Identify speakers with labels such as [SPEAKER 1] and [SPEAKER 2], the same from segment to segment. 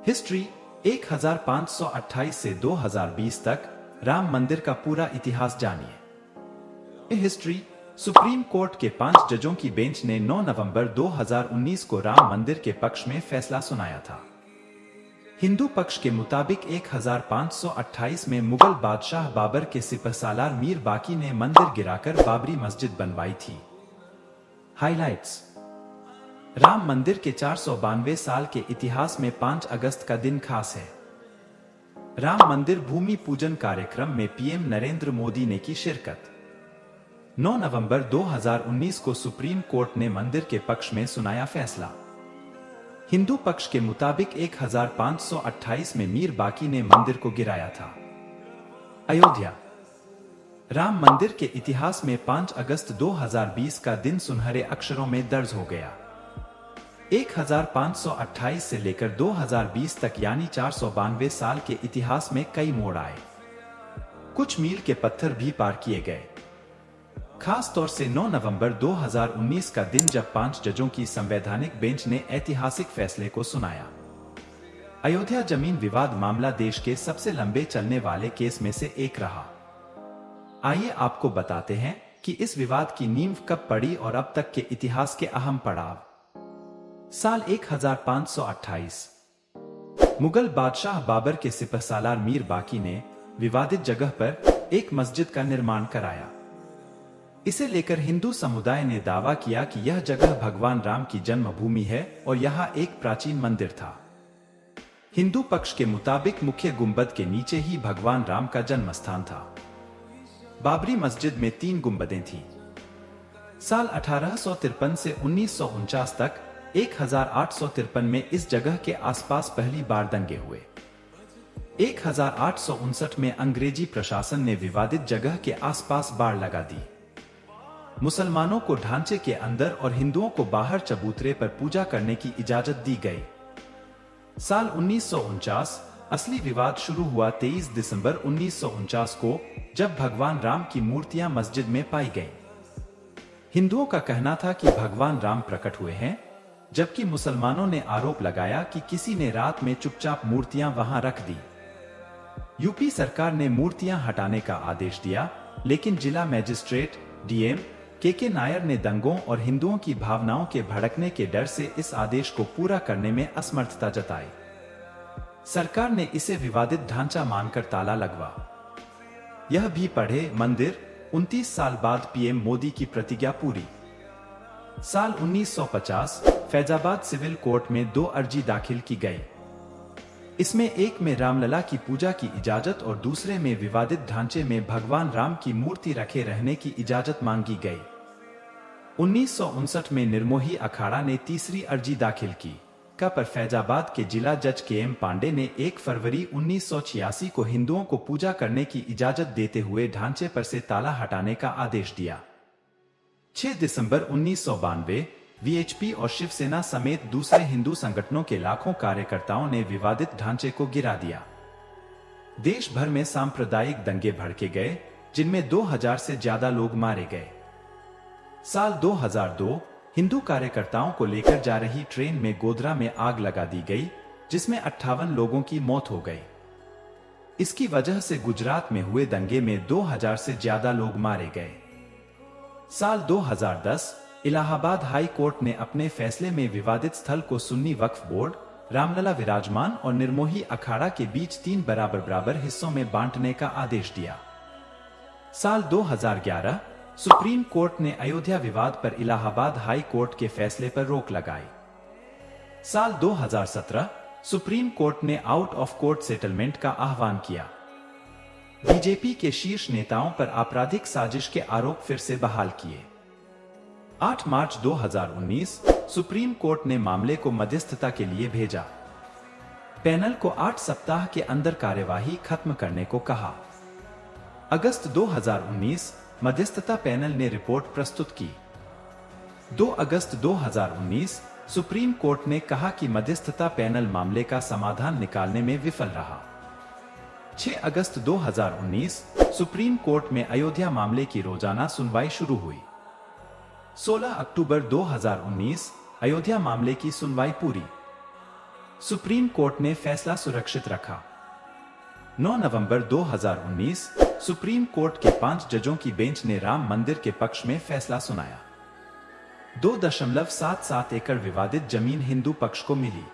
[SPEAKER 1] History 1528 से 2020 तक राम मंदिर का पूरा इतिहास जानिए। हिस्ट्री सुप्रीम कोर्ट के 5 जजों की बेंच ने 9 नवंबर 2019 को राम मंदिर के पक्ष में फैसला सुनाया था। हिंदू पक्ष के मुताबिक 1528 में मुगल बादशाह बाबर के सिपहसालार मीर बाकी ने मंदिर गिराकर बाबरी मस्जिद बनवाई थी। हाइलाइट्स: राम मंदिर के 492 साल के इतिहास में 5 अगस्त का दिन खास है। राम मंदिर भूमि पूजन कार्यक्रम में पीएम नरेंद्र मोदी ने की शिरकत। 9 नवंबर 2019 को सुप्रीम कोर्ट ने मंदिर के पक्ष में सुनाया फैसला। हिंदू पक्ष के मुताबिक 1528 में मीर बाकी ने मंदिर को गिराया था। अयोध्या: राम मंदिर के इतिहास में 5 अगस्त 2020 का दिन सुनहरे अक्षरों में दर्ज हो गया। 1528 से लेकर 2020 तक यानी 492 साल के इतिहास में कई मोड़ आए। कुछ मील के पत्थर भी पार किए गए। खास तौर से 9 नवंबर 2019 का दिन जब 5 जजों की संवैधानिक बेंच ने ऐतिहासिक फैसले को सुनाया। अयोध्या जमीन विवाद मामला देश के सबसे लंबे चलने वाले केस में से एक रहा। आइए आपको बताते हैं कि इस विवाद की नींव कब पड़ी और अब तक के इतिहास के अहम पड़ाव। साल 1528 मुगल बादशाह बाबर के सिपहसालार मीर बाकी ने विवादित जगह पर एक मस्जिद का निर्माण कराया। इसे लेकर हिंदू समुदाय ने दावा किया कि यह जगह भगवान राम की जन्मभूमि है और यहां एक प्राचीन मंदिर था। हिंदू पक्ष के मुताबिक मुख्य गुंबद के नीचे ही भगवान राम का जन्मस्थान था। बाबरी मस्जिद में 3 गुंबदें थीं। साल 1853 से 1949 तक 1853 में इस जगह के आसपास पहली बार दंगे हुए। 1859 में अंग्रेजी प्रशासन ने विवादित जगह के आसपास बाड़ लगा दी। मुसलमानों को ढांचे के अंदर और हिंदुओं को बाहर चबूतरे पर पूजा करने की इजाजत दी गई। साल 1949 असली विवाद शुरू हुआ 23 दिसंबर 1949 को, जब भगवान राम की मूर्तियां मस्जिद में पाई गईं। हिंदुओं का कहना था कि भगवान राम प्रकट हुए हैं, जबकि मुसलमानों ने आरोप लगाया कि किसी ने रात में चुपचाप मूर्तियां वहां रख दी। यूपी सरकार ने मूर्तियां हटाने का आदेश दिया, लेकिन जिला मजिस्ट्रेट डीएम के नायर ने दंगों और हिंदुओं की भावनाओं के भड़कने के डर से इस आदेश को पूरा करने में असमर्थता जताई। सरकार ने इसे विवादित ढांचा मानकर ताला लगवा। यह भी पढ़े मंदिर 29 साल बाद पीएम मोदी की प्रतिज्ञा पूरी। साल 1950 फैजाबाद सिविल कोर्ट में 2 अर्जी दाखिल की गई। इसमें एक में रामलला की पूजा की इजाजत और दूसरे में विवादित ढांचे में भगवान राम की मूर्ति रखे रहने की इजाजत मांगी गई। 1959 में निर्मोही अखाड़ा ने तीसरी अर्जी दाखिल की, पर फैजाबाद के जिला जज केएम पांडे ने 1 फरवरी 1986 को हिंदुओं को पूजा करने की इजाजत देते हुए ढांचे पर से ताला हटाने का आदेश दिया। 6 दिसंबर 1992 वीएचपी और शिवसेना समेत दूसरे हिंदू संगठनों के लाखों कार्यकर्ताओं ने विवादित ढांचे को गिरा दिया। देश भर में सांप्रदायिक दंगे भड़के गए, जिनमें 2000 से ज्यादा लोग मारे गए। साल 2002 हिंदू कार्यकर्ताओं को लेकर जा रही ट्रेन में गोधरा में आग लगा दी गई, जिसमें 58 लोगों की मौत हो गई। इसकी वजह से गुजरात में हुए दंगे में 2000 से ज्यादा लोग मारे गए। साल 2010 इलाहाबाद हाई कोर्ट ने अपने फैसले में विवादित स्थल को सुन्नी वक्फ बोर्ड, रामलला विराजमान और निर्मोही अखाड़ा के बीच 3 बराबर हिस्सों में बांटने का आदेश दिया। साल 2011 सुप्रीम कोर्ट ने अयोध्या विवाद पर इलाहाबाद हाई कोर्ट के फैसले पर रोक लगाई। साल 2017 सुप्रीम कोर्ट ने आउट ऑफ कोर्ट सेटलमेंट का आह्वान किया। बीजेपी के शीर्ष नेताओं पर आपराधिक साजिश के आरोप फिर से बहाल किए। 8 मार्च 2019 सुप्रीम कोर्ट ने मामले को मध्यस्थता के लिए भेजा। पैनल को 8 सप्ताह के अंदर कार्यवाही खत्म करने को कहा। अगस्त 2019 मध्यस्थता पैनल ने रिपोर्ट प्रस्तुत की। 2 अगस्त 2019 सुप्रीम कोर्ट ने कहा कि मध्यस्थता पैनल मामले का समाधान निकालने में विफल रहा। 6 अगस्त 2019 सुप्रीम कोर्ट में अयोध्या मामले की रोजाना सुनवाई शुरू हुई। 16 अक्टूबर 2019 अयोध्या मामले की सुनवाई पूरी। सुप्रीम कोर्ट ने फैसला सुरक्षित रखा। 9 नवंबर 2019 सुप्रीम कोर्ट के 5 जजों की बेंच ने राम मंदिर के पक्ष में फैसला सुनाया। 2.77 एकड़ विवादित जमीन हिंदू पक्ष को मिली।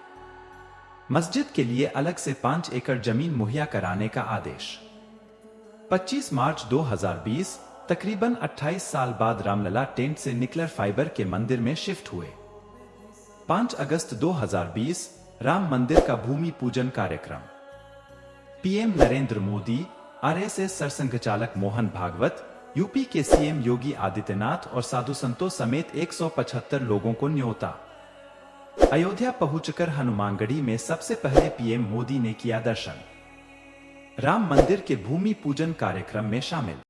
[SPEAKER 1] मस्जिद के लिए अलग से 5 एकड़ जमीन मुहैया कराने का आदेश। 25 मार्च 2020 तकरीबन 28 साल बाद रामलला टेंट से निकलर फाइबर के मंदिर में शिफ्ट हुए। 5 अगस्त 2020 राम मंदिर का भूमि पूजन कार्यक्रम। पीएम नरेंद्र मोदी, आरएसएस सरसंघचालक मोहन भागवत, यूपी के सीएम योगी आदित्यनाथ और साधु संतों समेत 175 लोगों को न्योता। अयोध्या पहुंचकर हनुमानगढ़ी में सबसे पहले पीएम मोदी ने किया दर्शन। राम मंदिर के भूमि पूजन कार्यक्रम में शामिल।